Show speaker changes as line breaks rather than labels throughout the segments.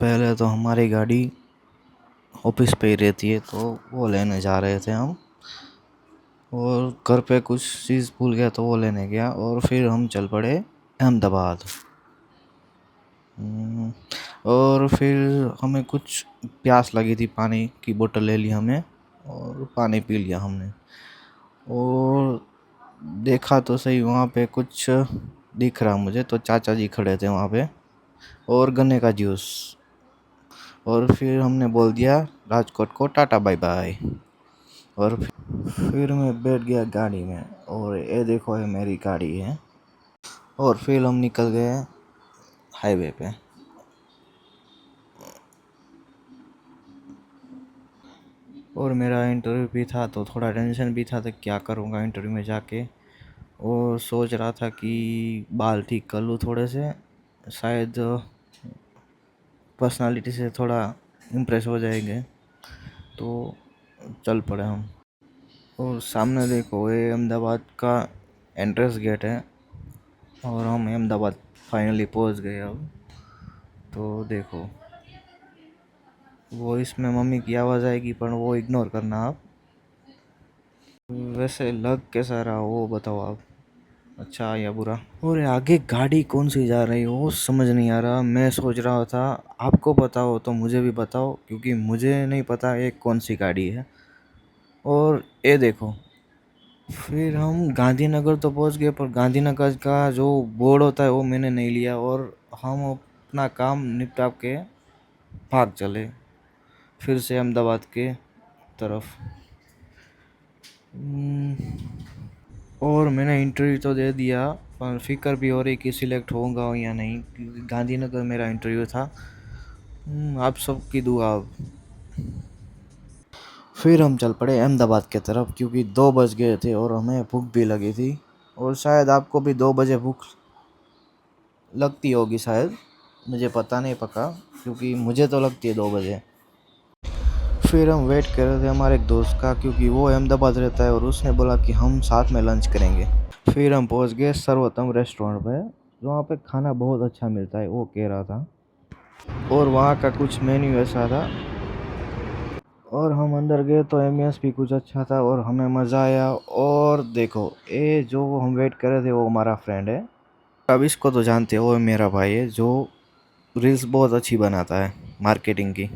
पहले तो हमारी गाड़ी ऑफिस पे ही रहती है, तो वो लेने जा रहे थे हम। और घर पे कुछ चीज़ भूल गया तो वो लेने गया, और फिर हम चल पड़े अहमदाबाद। हम्म, और फिर हमें कुछ प्यास लगी थी, पानी की बोतल ले ली हमने और पानी पी लिया हमने। और देखा तो सही, वहाँ पे कुछ दिख रहा मुझे, तो चाचा जी खड़े थे वहाँ पे, और गन्ने का जूस। और फिर हमने बोल दिया राजकोट को टाटा बाय बाय। और फिर मैं बैठ गया गाड़ी में, और ये देखो ये मेरी गाड़ी है। और फिर हम निकल गए हाईवे पे। और मेरा इंटरव्यू भी था, तो थोड़ा टेंशन भी था, तो क्या करूँगा इंटरव्यू में जाके। और सोच रहा था कि बाल ठीक कर लूँ थोड़े से, शायद पर्सनालिटी से थोड़ा इम्प्रेस हो जाएंगे। तो चल पड़े हम। और सामने देखो ये अहमदाबाद का एंट्रेंस गेट है, और हम अहमदाबाद फाइनली पहुंच गए अब। तो देखो, वो इसमें मम्मी की आवाज़ आएगी, पर वो इग्नोर करना आप। वैसे लग कैसा रहा वो बताओ आप, अच्छा या बुरा। और आगे गाड़ी कौन सी जा रही हो वो समझ नहीं आ रहा। मैं सोच रहा था आपको पता हो तो मुझे भी बताओ, क्योंकि मुझे नहीं पता ये कौन सी गाड़ी है। और ये देखो, फिर हम गांधीनगर तो पहुंच गए, पर गांधीनगर का जो बोर्ड होता है वो मैंने नहीं लिया, और हम अपना काम निपटा के भाग चले फिर से अहमदाबाद के तरफ। और मैंने इंटरव्यू तो दे दिया, पर फिक्र भी हो रही कि सिलेक्ट होऊंगा या नहीं, क्योंकि गांधीनगर मेरा इंटरव्यू था। आप सबकी दुआ अब। फिर हम चल पड़े अहमदाबाद के तरफ, क्योंकि 2 बज गए थे और हमें भूख भी लगी थी। और शायद आपको भी 2 बजे भूख लगती होगी शायद, मुझे पता नहीं पक्का, क्योंकि मुझे तो लगती है 2 बजे। फिर हम वेट कर रहे थे हमारे एक दोस्त का, क्योंकि वो अहमदाबाद रहता है, और उसने बोला कि हम साथ में लंच करेंगे। फिर हम पहुंच गए सर्वोत्तम रेस्टोरेंट पे, जो वहाँ पे खाना बहुत अच्छा मिलता है वो कह रहा था। और वहाँ का कुछ मेन्यू ऐसा था, और हम अंदर गए तो एम्बियंस भी कुछ अच्छा था, और हमें मज़ा आया। और देखो, ये जो हम वेट कर रहे थे वो हमारा फ्रेंड है। अब इसको तो जानते हो, वो मेरा भाई है जो रील्स बहुत अच्छी बनाता है मार्केटिंग की।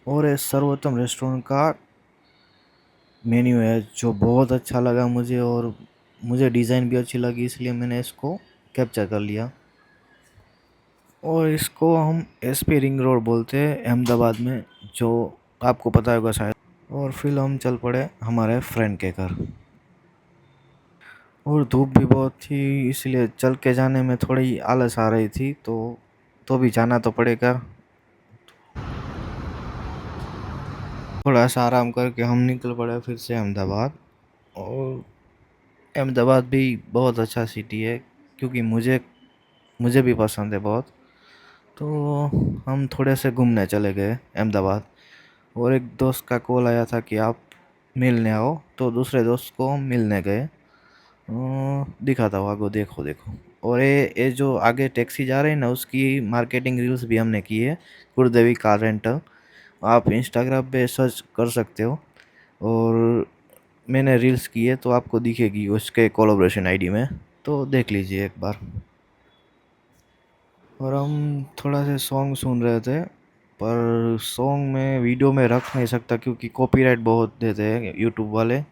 और ये सर्वोत्तम रेस्टोरेंट का मेन्यू है जो बहुत अच्छा लगा मुझे, और मुझे डिज़ाइन भी अच्छी लगी, इसलिए मैंने इसको कैप्चर कर लिया। और इसको हम एसपी रिंग रोड बोलते हैं अहमदाबाद में, जो आपको पता होगा शायद। और फिर हम चल पड़े हमारे फ्रेंड के घर। और धूप भी बहुत थी, इसलिए चल के जाने में थोड़ी आलस आ रही थी, तो भी जाना तो पड़ेगा। थोड़ा सा आराम करके हम निकल पड़े फिर से अहमदाबाद। और अहमदाबाद भी बहुत अच्छा सिटी है, क्योंकि मुझे मुझे भी पसंद है बहुत। तो हम थोड़े से घूमने चले गए अहमदाबाद। और एक दोस्त का कॉल आया था कि आप मिलने आओ, तो दूसरे दोस्त को हम मिलने गए। दिखाता हूँ आगे, देखो देखो। और ये जो आगे टैक्सी जा रही है ना, उसकी मार्केटिंग रील्स भी हमने की है, गुरुदेवी कार रेंटल। आप इंस्टाग्राम पे सर्च कर सकते हो, और मैंने रील्स की है तो आपको दिखेगी उसके कोलैबोरेशन आईडी में, तो देख लीजिए एक बार। और हम थोड़ा से सॉन्ग सुन रहे थे, पर सॉन्ग में वीडियो में रख नहीं सकता, क्योंकि कॉपीराइट बहुत देते हैं यूट्यूब वाले,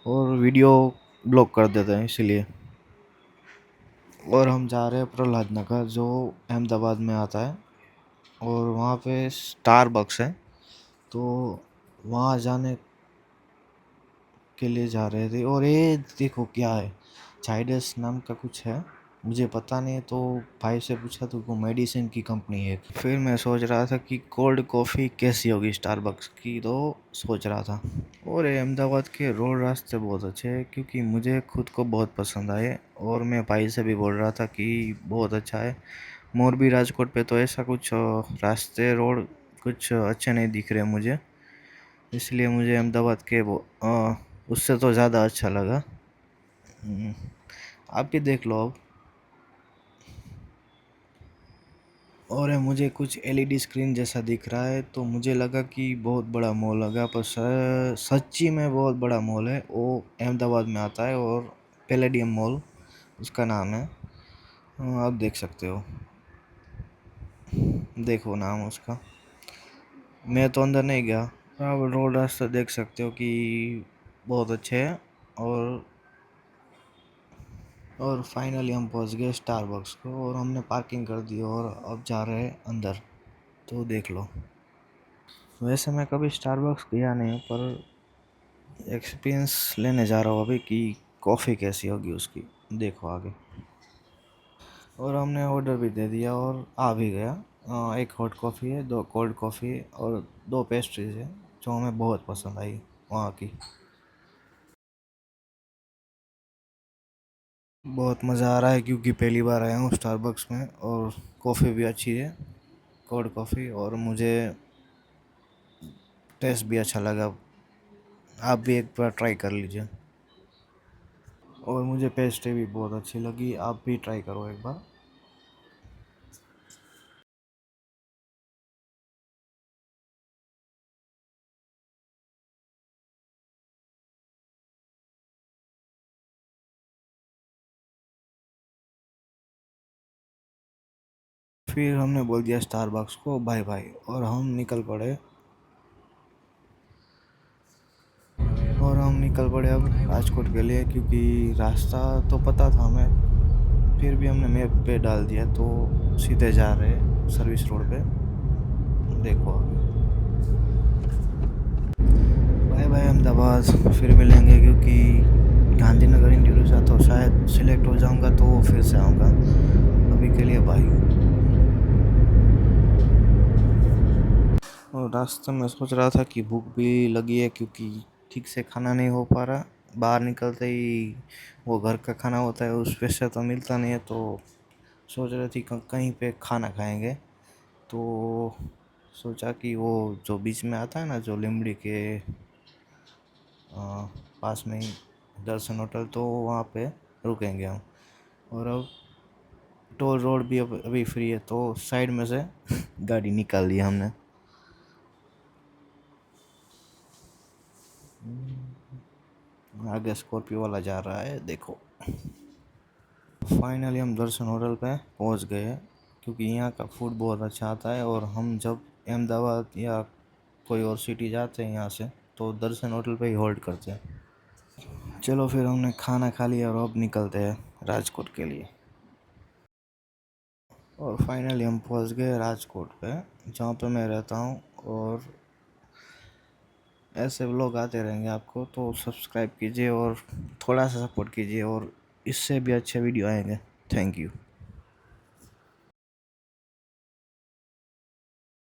और वीडियो ब्लॉक कर देते हैं इसीलिए। और हम जा रहे हैं प्रहलाद नगर, जो अहमदाबाद में आता है। और वहाँ पे स्टारबक्स है, तो वहाँ जाने के लिए जा रहे थे। और ये देखो क्या है, जाइडस नाम का कुछ है, मुझे पता नहीं, तो भाई से पूछा तो वो मेडिसिन की कंपनी है। फिर मैं सोच रहा था कि कोल्ड कॉफ़ी कैसी होगी स्टारबक्स की, तो सोच रहा था। और ये अहमदाबाद के रोड रास्ते बहुत अच्छे हैं, क्योंकि मुझे खुद को बहुत पसंद आए, और मैं भाई से भी बोल रहा था कि बहुत अच्छा है। मोरबी राजकोट पे तो ऐसा कुछ रास्ते रोड कुछ अच्छे नहीं दिख रहे मुझे, इसलिए मुझे अहमदाबाद के वो उससे तो ज़्यादा अच्छा लगा। आप भी देख लो अब। और है मुझे कुछ एलईडी स्क्रीन जैसा दिख रहा है, तो मुझे लगा कि बहुत बड़ा मॉल लगा, पर सच्ची में बहुत बड़ा मॉल है। वो अहमदाबाद में आता है और पैलेडियम मॉल उसका नाम है। आप देख सकते हो, देखो नाम उसका। मैं तो अंदर नहीं गया। आप रोड रास्ता देख सकते हो कि बहुत अच्छे है। और फाइनली हम पहुंच गए स्टारबक्स को, और हमने पार्किंग कर दी और अब जा रहे हैं अंदर। तो देख लो। वैसे मैं कभी स्टारबक्स गया नहीं, पर एक्सपीरियंस लेने जा रहा हूँ अभी कि कॉफ़ी कैसी होगी उसकी। देखो आगे। और हमने ऑर्डर भी दे दिया और आ भी गया। एक हॉट कॉफ़ी है, दो कोल्ड कॉफ़ी है और दो पेस्ट्रीज है जो हमें बहुत पसंद आई वहाँ की। बहुत मज़ा आ रहा है क्योंकि पहली बार आया हूँ स्टारबक्स में, और कॉफ़ी भी अच्छी है, कोल्ड कॉफ़ी, और मुझे टेस्ट भी अच्छा लगा। आप भी एक बार ट्राई कर लीजिए। और मुझे पेस्ट्री भी बहुत अच्छी लगी, आप भी ट्राई करो एक बार। फिर हमने बोल दिया स्टारबक्स को बाय बाय, और हम निकल पड़े। अब राजकोट के लिए, क्योंकि रास्ता तो पता था हमें, फिर भी हमने मैप पे डाल दिया तो सीधे जा रहे सर्विस रोड पे। देखो आगे। बाय बाय अहमदाबाद, फिर मिलेंगे, क्योंकि गांधीनगर इंटरव्यू था तो शायद सिलेक्ट हो जाऊंगा तो फिर से आऊँगा। अभी के लिए बाय। और रास्ते में सोच रहा था कि भूख भी लगी है, क्योंकि ठीक से खाना नहीं हो पा रहा। बाहर निकलते ही वो घर का खाना होता है, उस पैसे तो मिलता नहीं है, तो सोच रहे थी कहीं पे खाना खाएंगे। तो सोचा कि वो जो बीच में आता है ना, जो लिमड़ी के पास में ही दर्शन होटल, तो वहाँ पे रुकेंगे हम। और अब टोल रोड भी अब अभी फ्री है, तो साइड में से गाड़ी निकाल दी हमने। आगे स्कॉर्पियो वाला जा रहा है, देखो। फाइनली हम दर्शन होटल पे पहुंच गए हैं, क्योंकि यहाँ का फूड बहुत अच्छा आता है, और हम जब अहमदाबाद या कोई और सिटी जाते हैं यहाँ से, तो दर्शन होटल पे ही होल्ड करते हैं। चलो फिर हमने खाना खा लिया और अब निकलते हैं राजकोट के लिए। और फाइनली हम पहुंच गए राजकोट पे, जहाँ पे मैं रहता हूँ। और ऐसे व्लॉग आते रहेंगे आपको, तो सब्सक्राइब कीजिए और थोड़ा सा सपोर्ट कीजिए, और इससे भी अच्छे वीडियो आएंगे। Thank you.